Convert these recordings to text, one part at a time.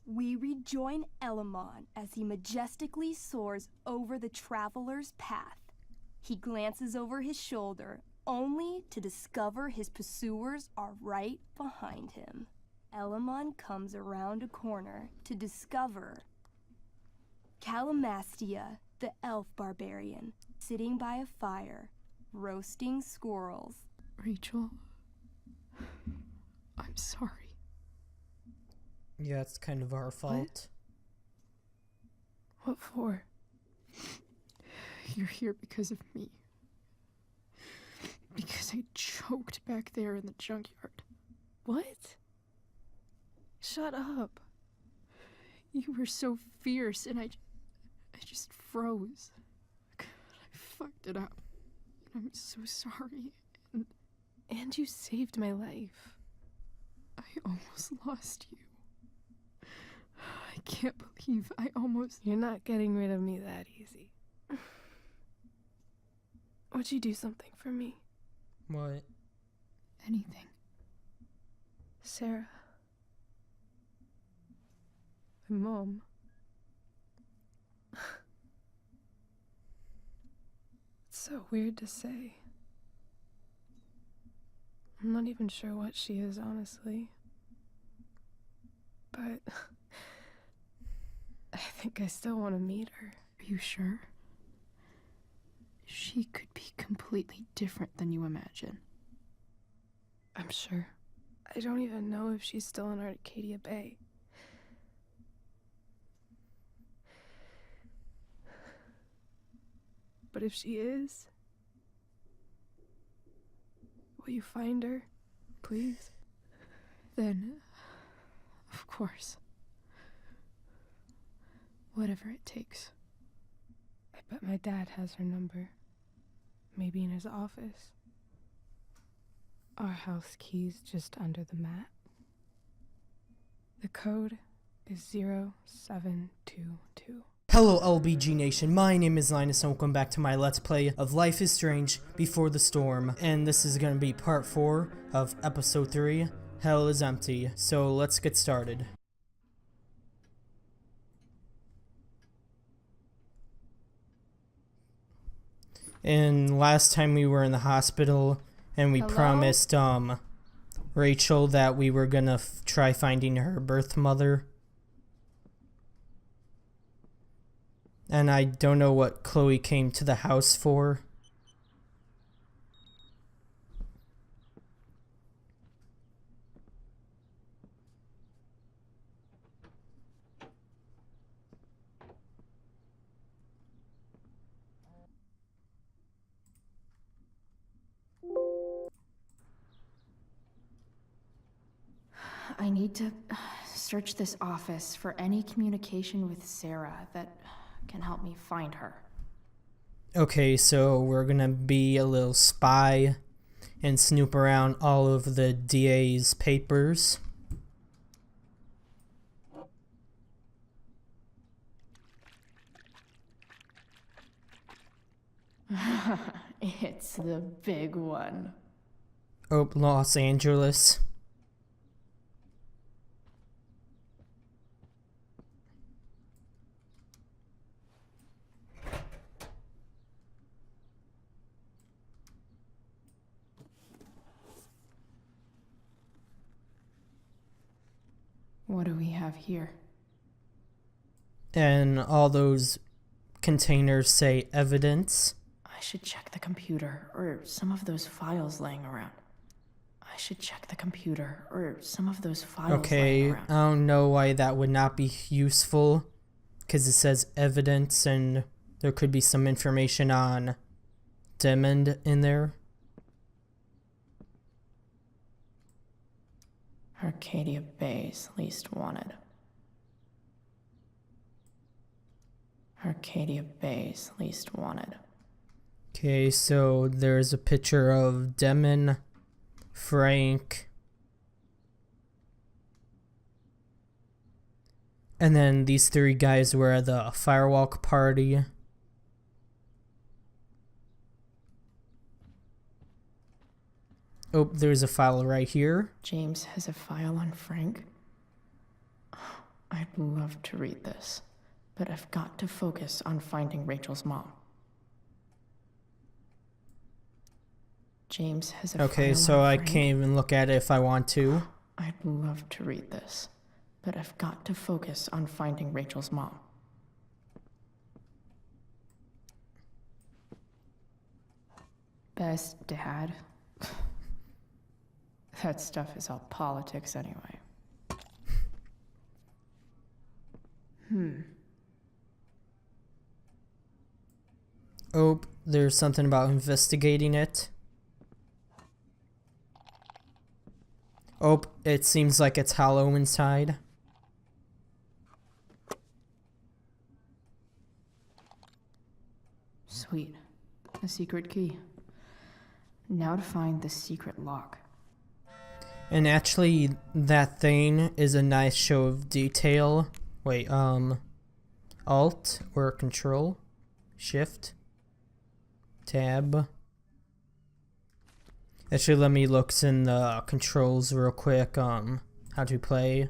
We rejoin Elamon as he majestically soars over the traveler's path. He glances over his shoulder, only to discover his pursuers are right behind him. Elamon comes around a corner to discover Calamastia, the elf barbarian, sitting by a fire, roasting squirrels. Rachel, I'm sorry. Yeah, it's kind of our fault. What for? You're here because of me. Because I choked back there in the junkyard. What? Shut up. You were so fierce and I just froze. I fucked it up. And I'm so sorry. And you saved my life. I almost lost you. I can't believe I almost... You're not getting rid of me that easy. Would you do something for me? What? Anything. Sarah. My mom. It's so weird to say. I'm not even sure what she is, honestly. But I think I still want to meet her. Are you sure? She could be completely different than you imagine. I'm sure. I don't even know if she's still in Arcadia Bay. But if she is, will you find her, please? Then, of course. Whatever it takes. I bet my dad has her number. Maybe in his office. Our house key's just under the mat. The code is 0722. Hello LBG Nation, my name is Linus and welcome back to my Let's Play of Life is Strange Before the Storm. And this is going to be part 4 of episode 3, Hell is Empty. So let's get started. And last time we were in the hospital and we promised Rachel that we were gonna try finding her birth mother. And I don't know what Chloe came to the house for. I need to search this office for any communication with Sarah that can help me find her. Okay, so we're gonna be a little spy and snoop around all of the DA's papers. It's the big one. Oh, Los Angeles. What do we have here? And all those containers say evidence. I should check the computer or some of those files laying around. Okay, I don't know why that would not be useful, because it says evidence and there could be some information on Demond in there. Arcadia Bay's least wanted. Arcadia Bay's least wanted. Okay, so there's a picture of Demon, Frank, and then these three guys were at the firewalk party. Oh, there's a file right here. James has a file on Frank. I'd love to read this, but I've got to focus on finding Rachel's mom. James has a Okay, file so on I Frank. can't even look at it if I want to. I'd love to read this, but I've got to focus on finding Rachel's mom. Best dad. That stuff is all politics anyway. Oh, there's something about investigating it. Oh, it seems like it's hollow inside. Sweet. A secret key. Now to find the secret lock. And actually, that thing is a nice show of detail. Wait, Alt or Control? Shift? Tab? Actually, let me look in the controls real quick, how to play.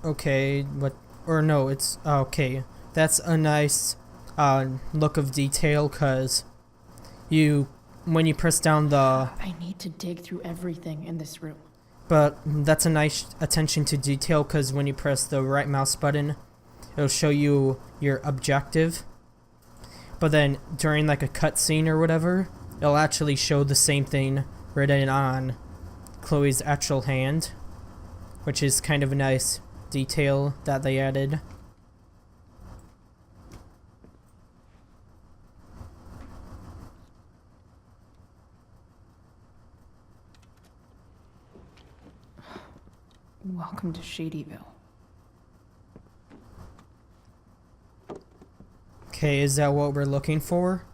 Okay, what, or no, it's, okay. That's a nice, look of detail, cause when you press down the, I need to dig through everything in this room. but that's a nice attention to detail, cause when you press the right mouse button, it'll show you your objective. But then during like a cutscene or whatever, it'll actually show the same thing written on Chloe's actual hand, which is kind of a nice detail that they added. Welcome to Shadyville. Okay, is that what we're looking for?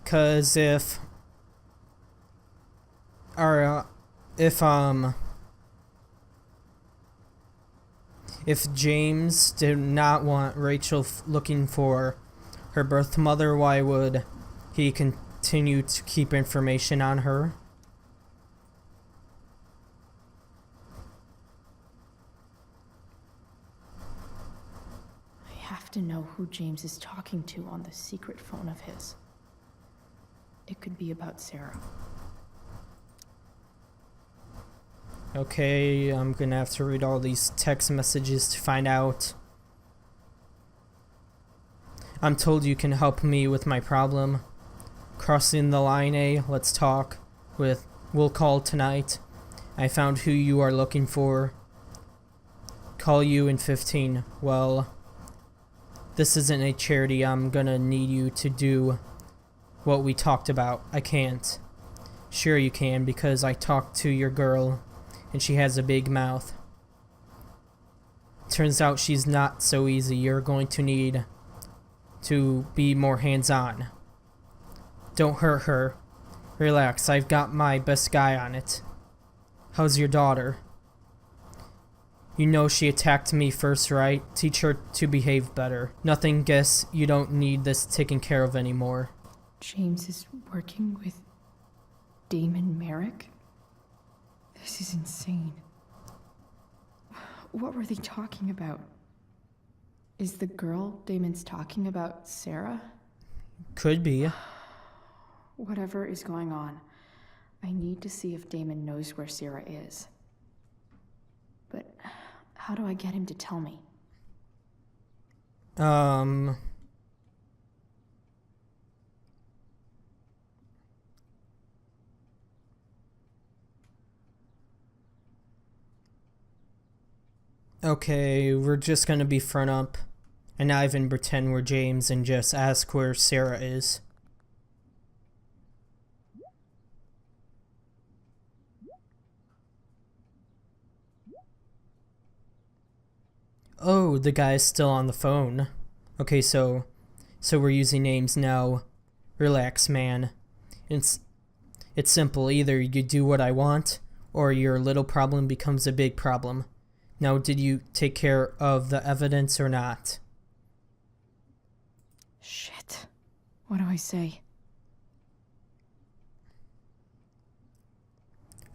Cause if James did not want Rachel looking for her birth mother, why would he continue to keep information on her? I have to know who James is talking to on the secret phone of his. It could be about Sarah. Okay, I'm gonna have to read all these text messages to find out. I'm told you can help me with my problem. Crossing the line, A, let's talk. We'll call tonight. I found who you are looking for. Call you in 15. Well, this isn't a charity. I'm gonna need you to do what we talked about. I can't. Sure you can, because I talked to your girl, and she has a big mouth. Turns out she's not so easy. You're going to need to be more hands-on. Don't hurt her. Relax, I've got my best guy on it. How's your daughter? You know she attacked me first, right? Teach her to behave better. Nothing, guess you don't need this taken care of anymore. James is working with Damon Merrick? This is insane. What were they talking about? Is the girl Damon's talking about Sarah? Could be. Whatever is going on, I need to see if Damon knows where Sarah is. But how do I get him to tell me? Okay, we're just gonna be front up and not even pretend we're James and just ask where Sarah is. Oh, the guy's still on the phone. Okay, so we're using names now. Relax, man. It's simple. Either you do what I want, or your little problem becomes a big problem. Now, did you take care of the evidence or not? Shit. What do I say?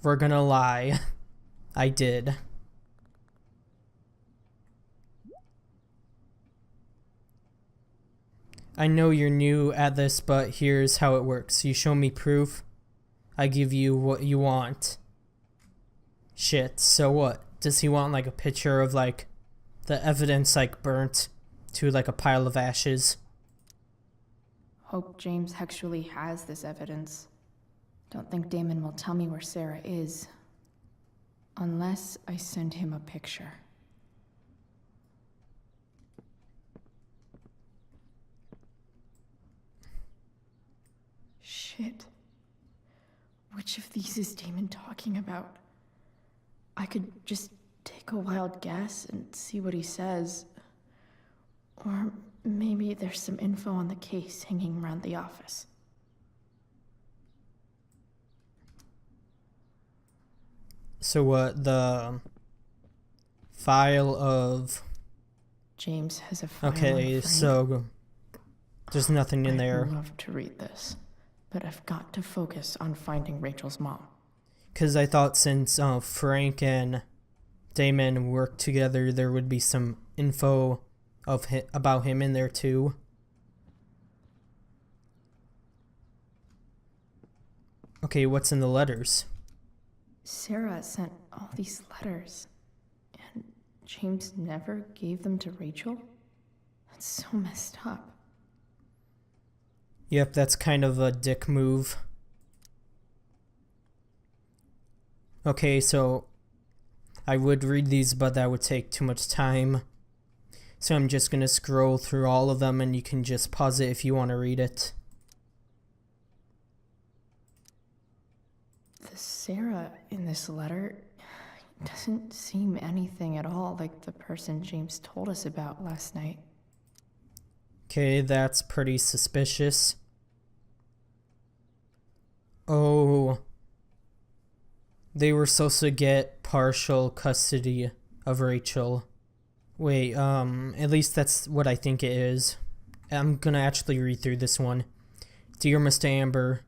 We're gonna lie. I did. I know you're new at this, but here's how it works. You show me proof, I give you what you want. Shit, so what? Does he want like a picture of like the evidence like burnt to like a pile of ashes? Hope James actually has this evidence. Don't think Damon will tell me where Sarah is. Unless I send him a picture. Shit. Which of these is Damon talking about? I could just take a wild guess and see what he says. Or maybe there's some info on the case hanging around the office. So what, the file of... James has a file on Okay, Frank. so there's nothing in there. I'd love to read this, but I've got to focus on finding Rachel's mom. Because I thought since Frank and Damon worked together, there would be some info of about him in there too. Okay, what's in the letters? Sarah sent all these letters, and James never gave them to Rachel? That's so messed up. Yep, that's kind of a dick move. Okay, so I would read these, but that would take too much time. So I'm just gonna scroll through all of them, and you can just pause it if you want to read it. The Sarah in this letter doesn't seem anything at all like the person James told us about last night. Okay, that's pretty suspicious. Oh, they were supposed to get partial custody of Rachel. Wait, at least that's what I think it is. I'm gonna actually read through this one. Dear Mr. Amber,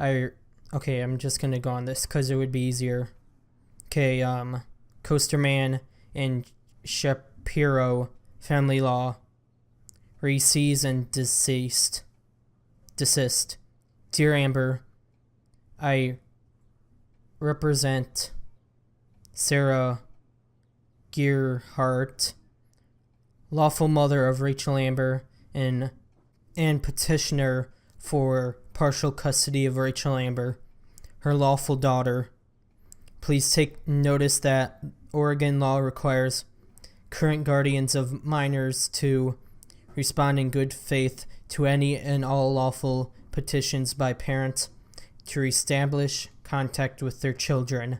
okay, I'm just gonna go on this because it would be easier. Okay, Coasterman and Shapiro family law. Receives and desist. Dear Amber, I represent Sarah Gearhart, lawful mother of Rachel Amber, and petitioner for partial custody of Rachel Amber, her lawful daughter. Please take notice that Oregon law requires current guardians of minors to respond in good faith to any and all lawful petitions by parents to reestablish contact with their children.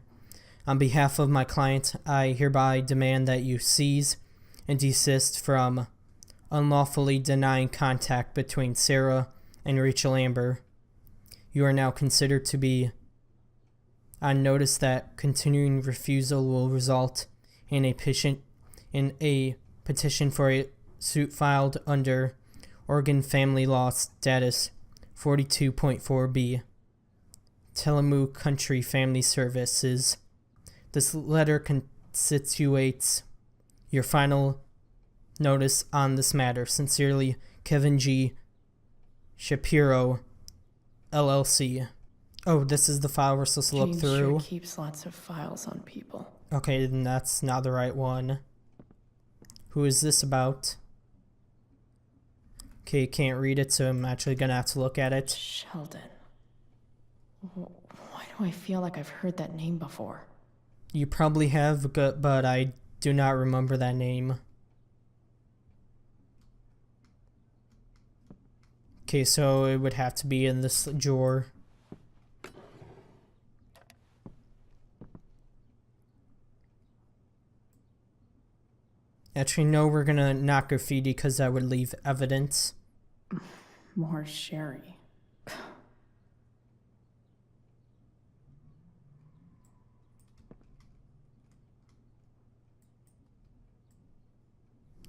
On behalf of my client, I hereby demand that you seize and desist from unlawfully denying contact between Sarah and Rachel Amber. You are now considered to be on notice that continuing refusal will result in a petition for a suit filed under Oregon Family Law Status 42.4b, Tillamook Country Family Services. This letter constitutes your final notice on this matter. Sincerely, Kevin G. Shapiro, LLC. Oh, this is the file we're supposed to look James through. sure keeps lots of files on people. Okay, then that's not the right one. Who is this about? Okay, can't read it, so I'm actually gonna have to look at it. Sheldon. Why do I feel like I've heard that name before? You probably have, but I do not remember that name. Okay, so it would have to be in this drawer. Actually, no, we're gonna not graffiti because that would leave evidence. More sherry.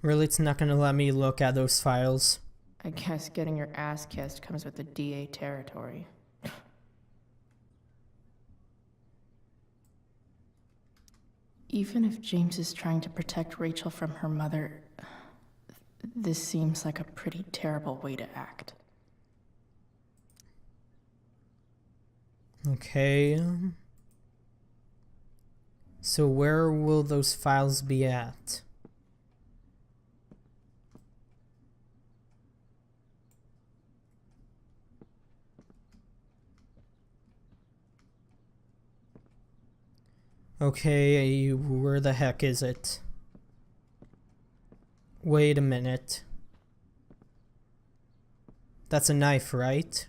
Really, it's not gonna let me look at those files. I guess getting your ass kissed comes with the DA territory. Even if James is trying to protect Rachel from her mother, this seems like a pretty terrible way to act. Okay. So where will those files be at? Okay, where the heck is it? Wait a minute. That's a knife, right?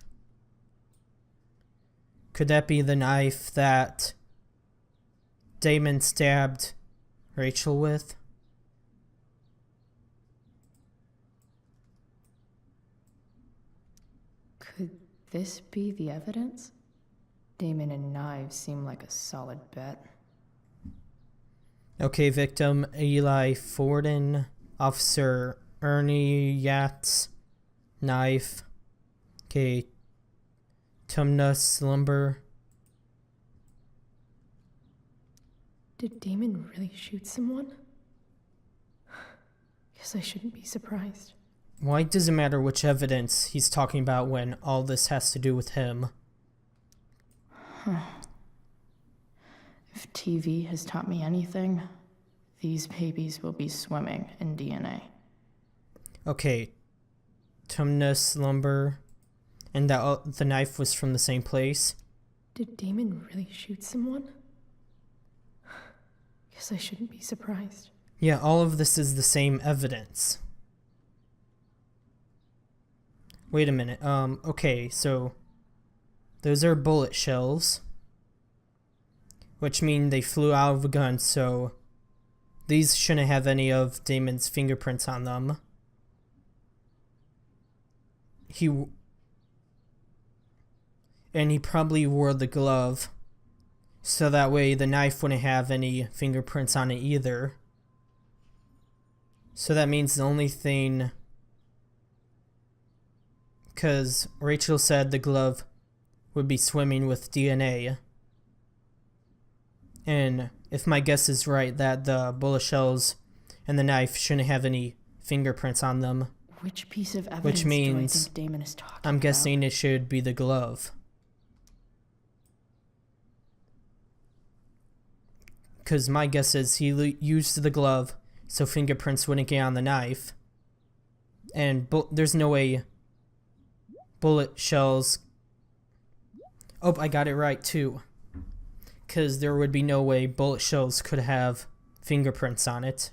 Could that be the knife that Damon stabbed Rachel with? Could this be the evidence? Damon and knives seem like a solid bet. Okay, victim Eli Forden, Officer Ernie Yates, knife. Okay, Tumnus lumber. Did Damon really shoot someone? Guess I shouldn't be surprised. Why does it matter which evidence he's talking about when all this has to do with him? If TV has taught me anything, these babies will be swimming in DNA. Okay, Tumnus lumber, and that the knife was from the same place. Did Damon really shoot someone? Guess I shouldn't be surprised. Yeah, all of this is the same evidence. Wait a minute. Okay, so those are bullet shells, which mean they flew out of a gun, so these shouldn't have any of Damon's fingerprints on them. He probably wore the glove, so that way the knife wouldn't have any fingerprints on it either. So that means the only thing, because Rachel said the glove would be swimming with DNA. And if my guess is right that the bullet shells and the knife shouldn't have any fingerprints on them, Which piece of evidence which means do I think Damon is talking I'm about? guessing it should be the glove. Because my guess is he used the glove so fingerprints wouldn't get on the knife. And there's no way bullet shells... Oh, I got it right too. Because there would be no way bullet shells could have fingerprints on it.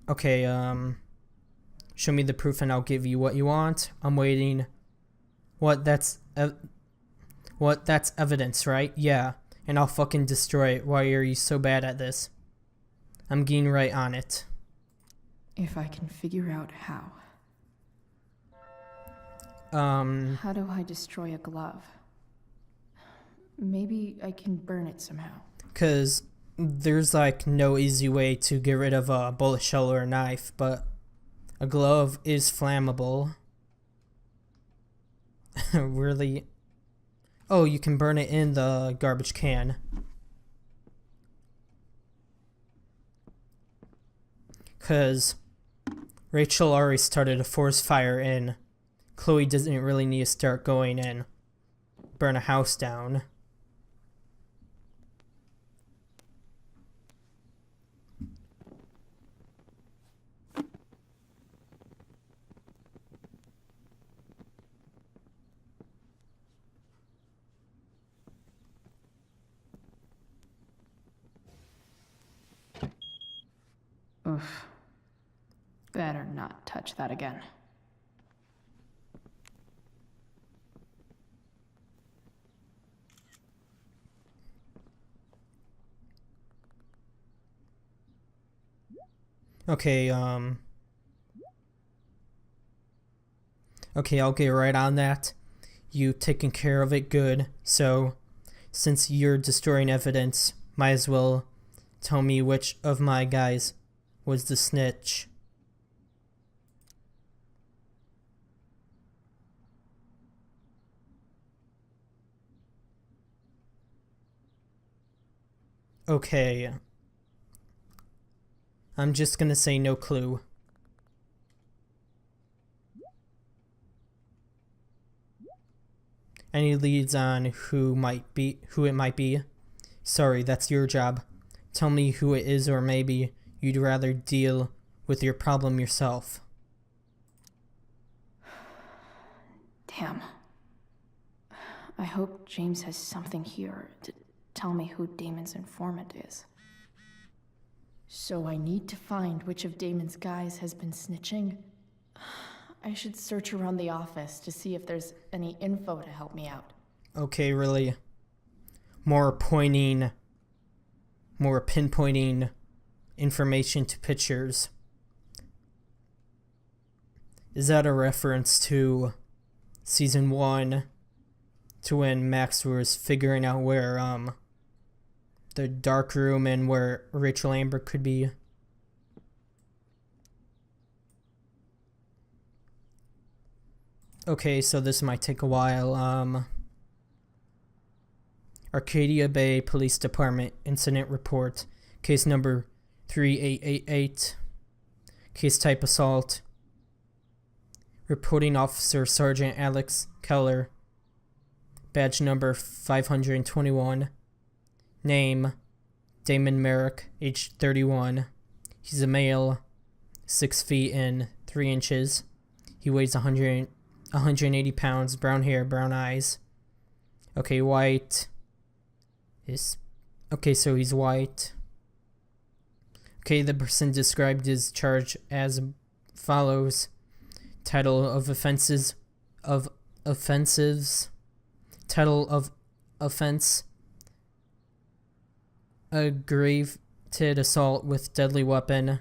Okay, show me the proof and I'll give you what you want. I'm waiting. That's evidence, right? Yeah. And I'll fucking destroy it. Why are you so bad at this? I'm getting right on it. If I can figure out how. How do I destroy a glove? Maybe I can burn it somehow. Because there's like no easy way to get rid of a bullet shell or a knife, but a glove is flammable. Really? Oh, you can burn it in the garbage can. Because Rachel already started a forest fire and Chloe doesn't really need to start going and burn a house down. Oof. Better not touch that again. Okay, okay, I'll get right on that. You taking care of it good. So, since you're destroying evidence, might as well tell me which of my guys was the snitch. Okay. I'm just gonna say no clue. Any leads on who it might be? Sorry, that's your job. Tell me who it is, or maybe you'd rather deal with your problem yourself. Damn. I hope James has something here to tell me who Damon's informant is. So I need to find which of Damon's guys has been snitching. I should search around the office to see if there's any info to help me out. Okay, really. More pinpointing information to pictures. Is that a reference to season 1, to when Max was figuring out where the dark room and where Rachel Amber could be? Okay, so this might take a while. Arcadia Bay Police Department Incident Report, case number 3888, case type assault. Reporting officer Sergeant Alex Keller, badge number 521, name Damon Merrick, age 31. He's a male, 6 feet and 3 inches. He weighs 180 pounds, brown hair, brown eyes. Okay, white. Okay, so he's white. Okay, the person described is charged as follows. Title of offenses. Title of offense: aggravated assault with deadly weapon.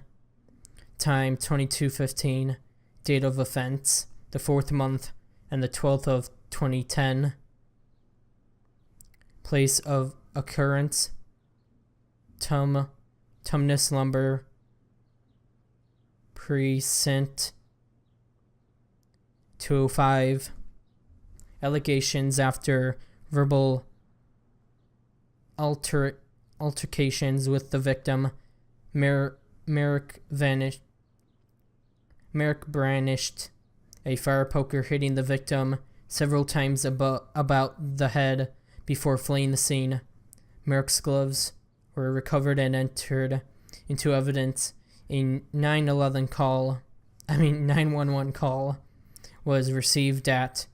Time 22:15. Date of offense: the 4th month and the 12th of 2010. Place of occurrence: Tumnus Lumber Precinct 205. Allegations after verbal altercations with the victim. Merrick brandished a fire poker, hitting the victim several times about the head before fleeing the scene. Merrick's gloves were recovered and entered into evidence. A 911 call was received at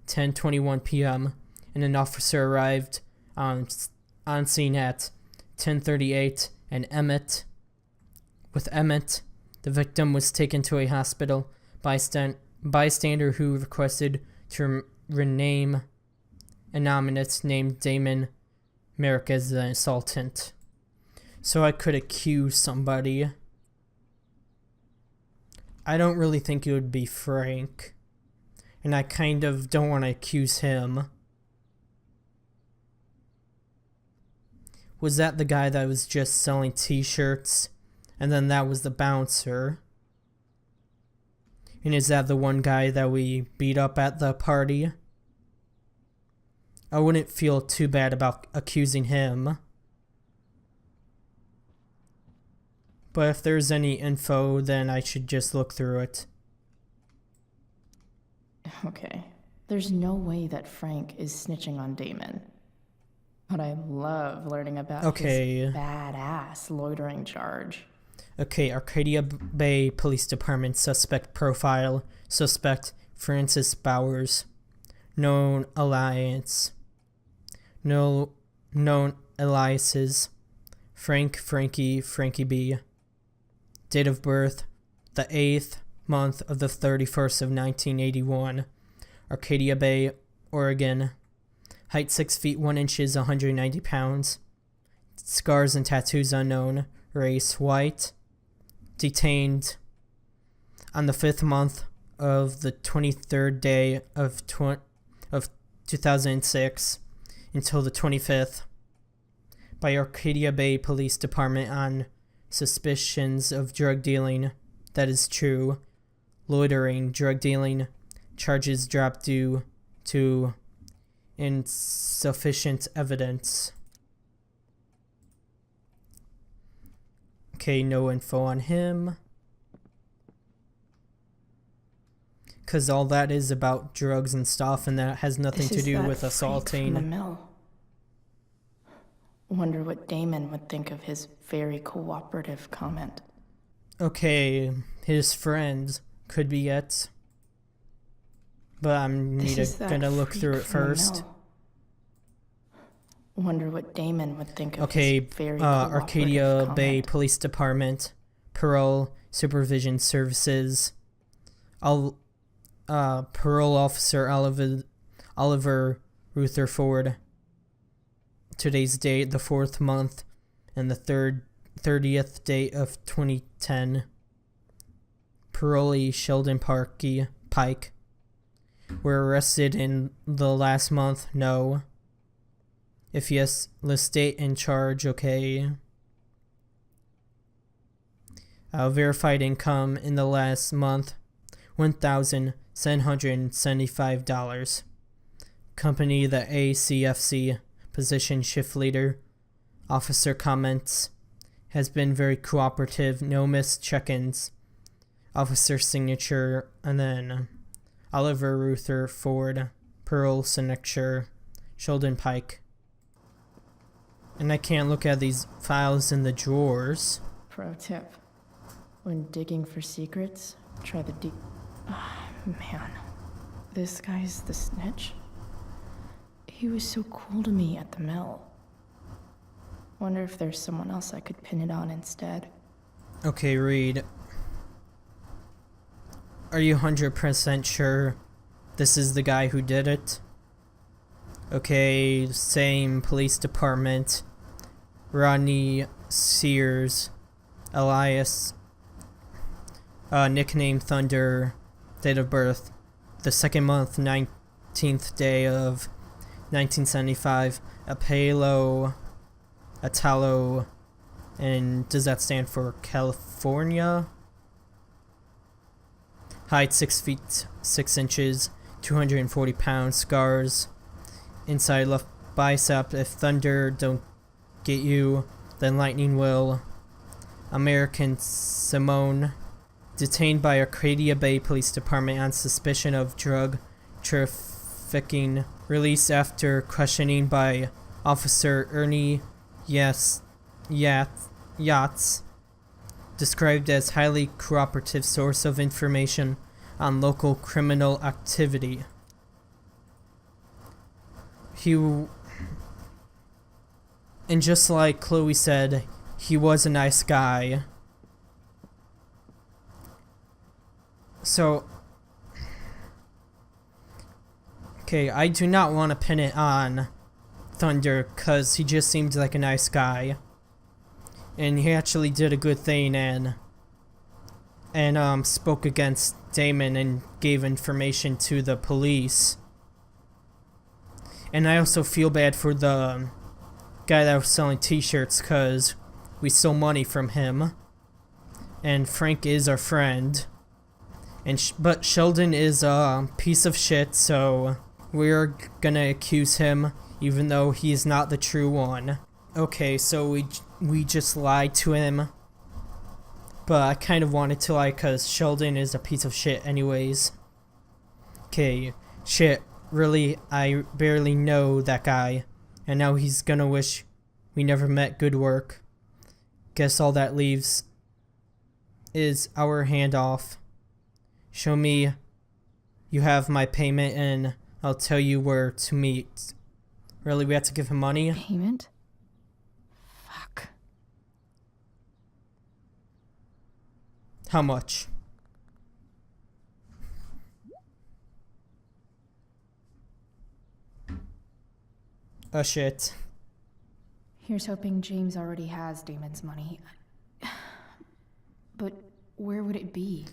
10:21 p.m. and an officer arrived on scene at 10:38. And with Emmett, the victim was taken to a hospital. Bystander who requested to rename anonymous named Damon Merrick as the assailtant. So I could accuse somebody. I don't really think it would be Frank. And I kind of don't want to accuse him. Was that the guy that was just selling t-shirts? And then that was the bouncer? And is that the one guy that we beat up at the party? I wouldn't feel too bad about accusing him. But if there's any info, then I should just look through it. Okay, there's no way that Frank is snitching on Damon. But I love learning about his badass loitering charge. Okay, Arcadia Bay Police Department suspect profile. Suspect Francis Bowers. Known aliases. Frank, Frankie B. Date of birth: the 8th month of the 31st of 1981. Arcadia Bay, Oregon. Height 6 feet 1 inches, 190 pounds. Scars and tattoos unknown. Race white. detained on the 5th month of the 23rd day of 2006 until the 25th by Arcadia Bay Police Department on suspicions of drug dealing. That is true. Loitering, drug dealing, charges dropped due to insufficient evidence. Okay, no info on him. Because all that is about drugs and stuff, and that has nothing to do with assaulting. From the mill. Wonder what Damon would think of his very cooperative comment. Okay, his friend could be it. But I'm gonna look through it first. Wonder what Damon would think of Okay, his very Arcadia cooperative Bay comment. Police Department, Parole Supervision Services. Parole Officer Oliver Rutherford. Today's date, the 4th month, and the 30th day of 2010. Parolee Sheldon Pike. Were arrested in the last month? No. If yes, list date and charge. Okay. Verified income in the last month, $1,775. Company, the ACFC. Position, shift leader. Officer comments. Has been very cooperative. No missed check-ins. Officer signature. And then Oliver Rutherford. Pearl signature. Sheldon Pike. And I can't look at these files in the drawers. Pro tip. When digging for secrets, try the man. This guy's the snitch? He was so cool to me at the mill. Wonder if there's someone else I could pin it on instead. Okay, Reed. Are you 100% sure this is the guy who did it? Okay, same police department. Rodney Sears. Elias. Nickname Thunder. Date of birth. The 2nd month, 19th day of 1975. Atalo. And does that stand for California? Height 6 feet 6 inches. 240 pounds. Scars. Inside left bicep. If thunder don't get you, then lightning will. American Simone. Detained by Arcadia Bay Police Department on suspicion of drug trafficking. Released after questioning by Officer Ernie Yachts. Described as highly cooperative source of information on local criminal activity. And just like Chloe said, he was a nice guy. So, okay, I do not want to pin it on Thunder because he just seemed like a nice guy. And he actually did a good thing and spoke against Damon and gave information to the police. And I also feel bad for the guy that was selling t-shirts because we stole money from him. And Frank is our friend. But Sheldon is a piece of shit, so we're gonna accuse him even though he's not the true one. Okay, so we just lied to him. But I kind of wanted to lie because Sheldon is a piece of shit anyways. Okay, shit. Really, I barely know that guy, and now he's gonna wish we never met. Good work. Guess all that leaves is our handoff. Show me you have my payment, and I'll tell you where to meet. Really, we have to give him money? Payment? Fuck. How much? Oh shit. Here's hoping James already has Damon's money. But where would it be?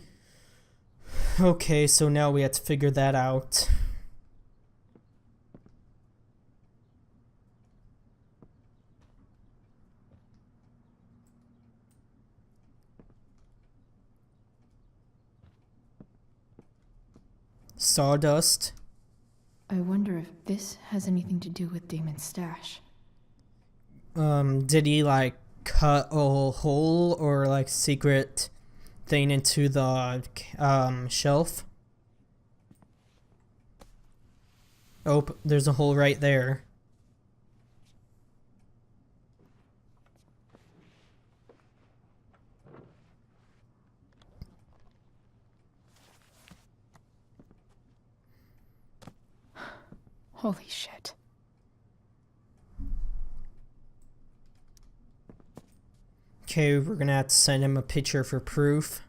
Okay, so now we have to figure that out. Sawdust. I wonder if this has anything to do with Damon's stash. Did he like cut a hole or like secret thing into the shelf? Oh, there's a hole right there. Holy shit. Okay, we're gonna have to send him a picture for proof.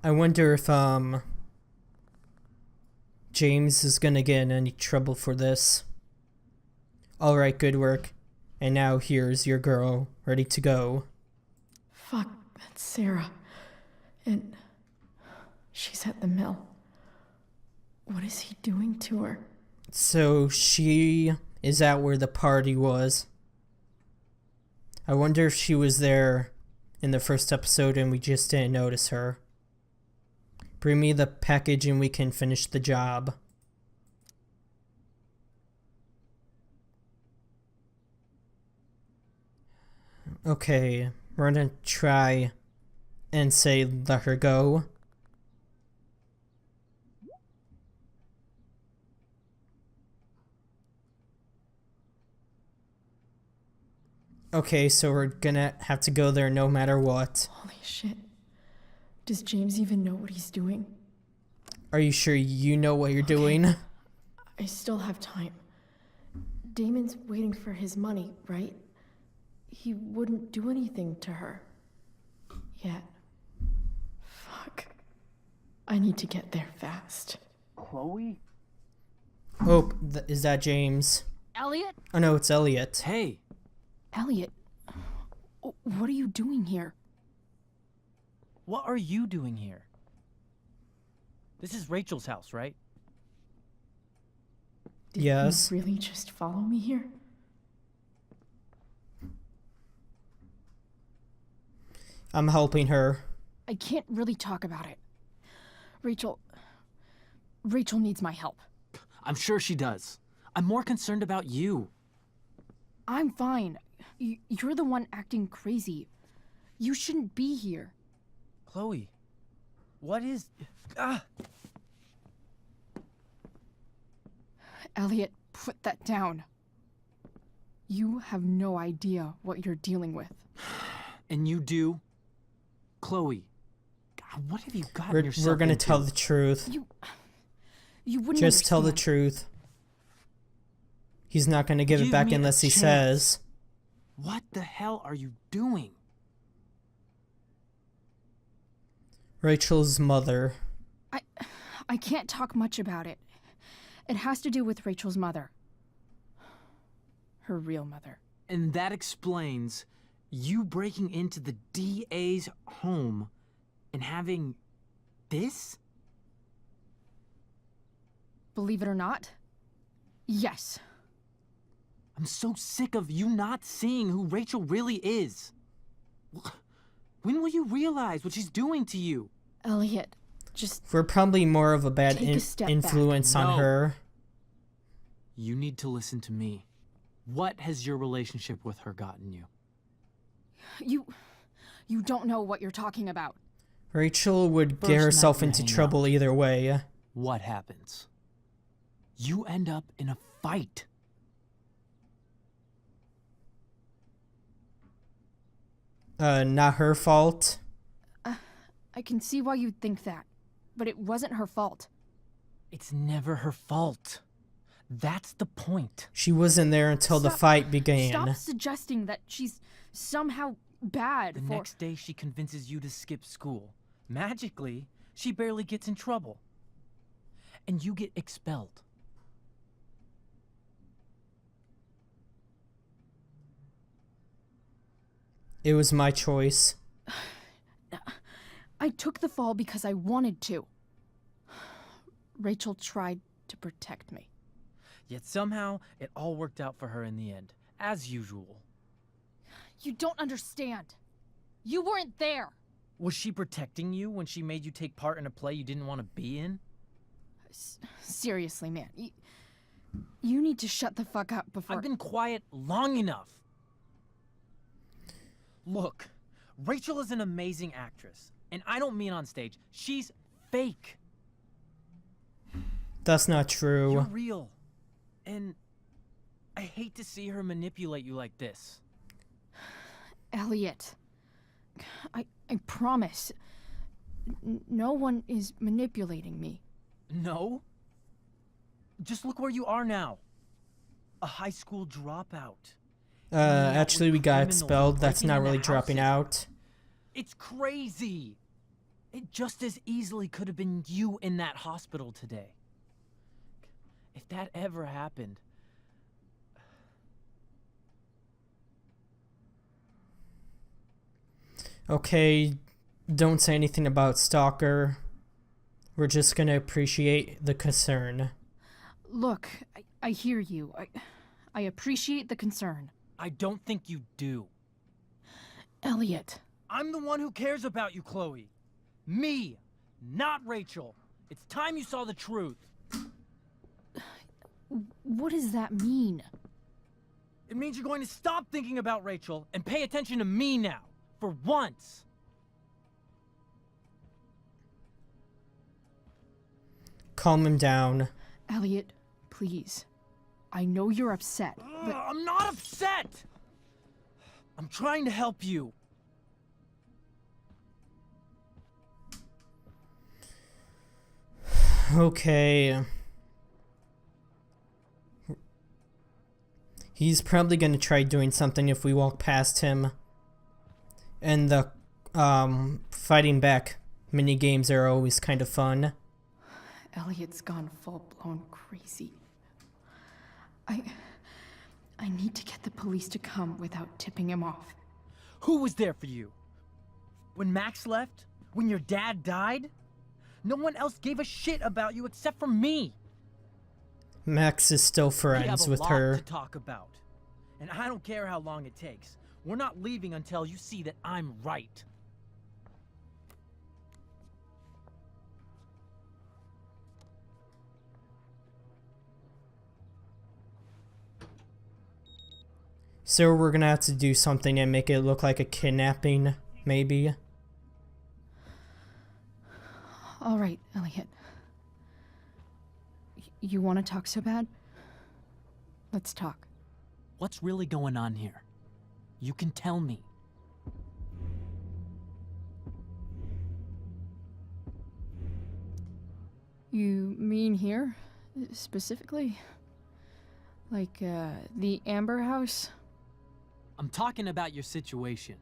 I wonder if James is gonna get in any trouble for this. Alright, good work. And now here's your girl, ready to go. Fuck, that's Sarah. And she's at the mill. What is he doing to her? So she is at where the party was. I wonder if she was there in the first episode and we just didn't notice her. Bring me the package and we can finish the job. Okay, we're gonna try and say let her go. Okay, so we're gonna have to go there no matter what. Holy shit. Does James even know what he's doing? Are you sure you know what you're doing? I still have time. Damon's waiting for his money, right? He wouldn't do anything to her. Yet. Fuck. I need to get there fast. Chloe? Oh, is that James? Elliot? Oh no, it's Elliot. Hey, Elliot, what are you doing here? what are you doing here? This is Rachel's house, right? Did Yes. you really just follow me here? I'm helping her. I can't really talk about it. Rachel needs my help. I'm sure she does. I'm more concerned about you. I'm fine. You're the one acting crazy. You shouldn't be here. Chloe, what is... Ah! Elliot, put that down. You have no idea what you're dealing with. And you do? Chloe, God, what have you gotten We're yourself gonna into? tell the truth. You wouldn't Just tell the understand. truth. He's not gonna give it Give back me a unless he chance. says. What the hell are you doing? Rachel's mother. I can't talk much about it. It has to do with Rachel's mother. Her real mother. And that explains you breaking into the DA's home and having this? Believe it or not? Yes. I'm so sick of you not seeing who Rachel really is. When will you realize what she's doing to you? Elliot, just We're probably more of a bad Take a step back. influence on No. her. You need to listen to me. What has your relationship with her gotten you? You don't know what you're talking about. Rachel would First get night herself you into hang trouble out. either way. What happens? You end up in a fight. Not her fault. I can see why you'd think that, but it wasn't her fault. It's never her fault. That's the point. She wasn't there until the Stop- fight began. Stop suggesting that she's somehow bad The for... next day she convinces you to skip school. Magically, she barely gets in trouble. And you get expelled. It was my choice. I took the fall because I wanted to. Rachel tried to protect me. Yet somehow, it all worked out for her in the end, as usual. You don't understand. You weren't there. Was she protecting you when she made you take part in a play you didn't want to be in? Seriously, man. You need to shut the fuck up before... I've been quiet long enough. Look, Rachel is an amazing actress. And I don't mean on stage. She's fake. That's not true. You're real. And I hate to see her manipulate you like this. Elliot. I promise. No one is manipulating me. No? Just look where you are now. A high school dropout. Actually, we got criminals expelled. That's breaking not into really dropping houses. out. It's crazy. It just as easily could have been you in that hospital today. If that ever happened... Okay, don't say anything about Stalker. We're just gonna appreciate the concern. Look, I hear you. I appreciate the concern. I don't think you do. Elliot. I'm the one who cares about you, Chloe. Me, not Rachel. It's time you saw the truth. What does that mean? It means you're going to stop thinking about Rachel and pay attention to me now. For once. Calm him down. Elliot, please. I know you're upset, but... I'm not upset! I'm trying to help you. Okay. He's probably gonna try doing something if we walk past him. And the fighting back mini games are always kind of fun. Elliot's gone full-blown crazy. I need to get the police to come without tipping him off. Who was there for you? When Max left? When your dad died? No one else gave a shit about you except for me. Max is still We have friends a with lot her. to talk about. And I don't care how long it takes. We're not leaving until you see that I'm right. So we're gonna have to do something and make it look like a kidnapping, maybe. All right, Elliot. You want to talk so bad? Let's talk. What's really going on here? You can tell me. You mean here, specifically? Like, the Amber House? I'm talking about your situation.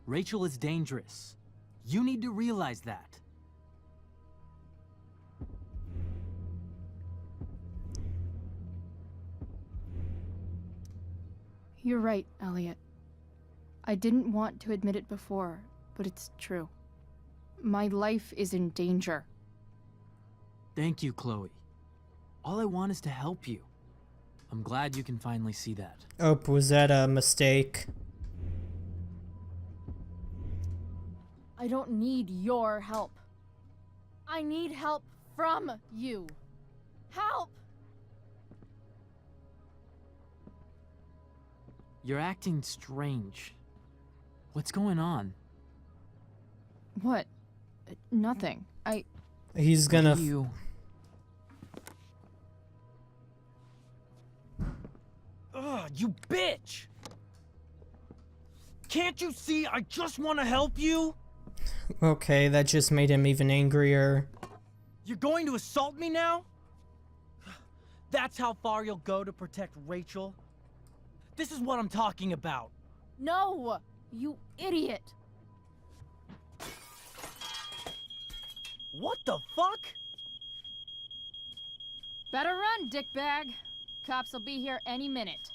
Rachel is dangerous. You need to realize that. You're right, Elliot. I didn't want to admit it before, but it's true. My life is in danger. Thank you, Chloe. All I want is to help you. I'm glad you can finally see that. Oh, was that a mistake? I don't need your help. I need help from you. Help! You're acting strange. What's going on? What? Nothing. He's gonna. You. Ugh, you bitch! Can't you see I just want to help you? Okay, that just made him even angrier. You're going to assault me now? That's how far you'll go to protect Rachel? This is what I'm talking about. No! You idiot! What the fuck? Better run, dickbag. Cops will be here any minute.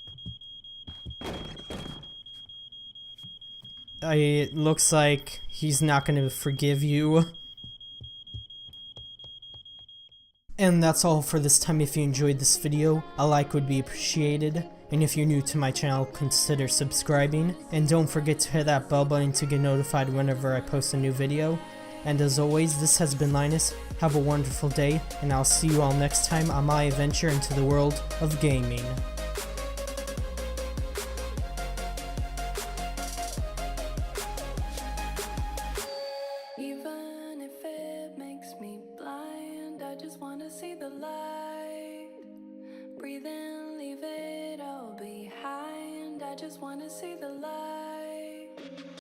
It looks like he's not going to forgive you. And that's all for this time. If you enjoyed this video, a like would be appreciated. And if you're new to my channel, consider subscribing. And don't forget to hit that bell button to get notified whenever I post a new video. And as always, this has been Linus. Have a wonderful day, and I'll see you all next time on my adventure into the world of gaming. Even if it makes me blind, I just wanna see the light. Breathe in, leave it all behind. I just wanna see the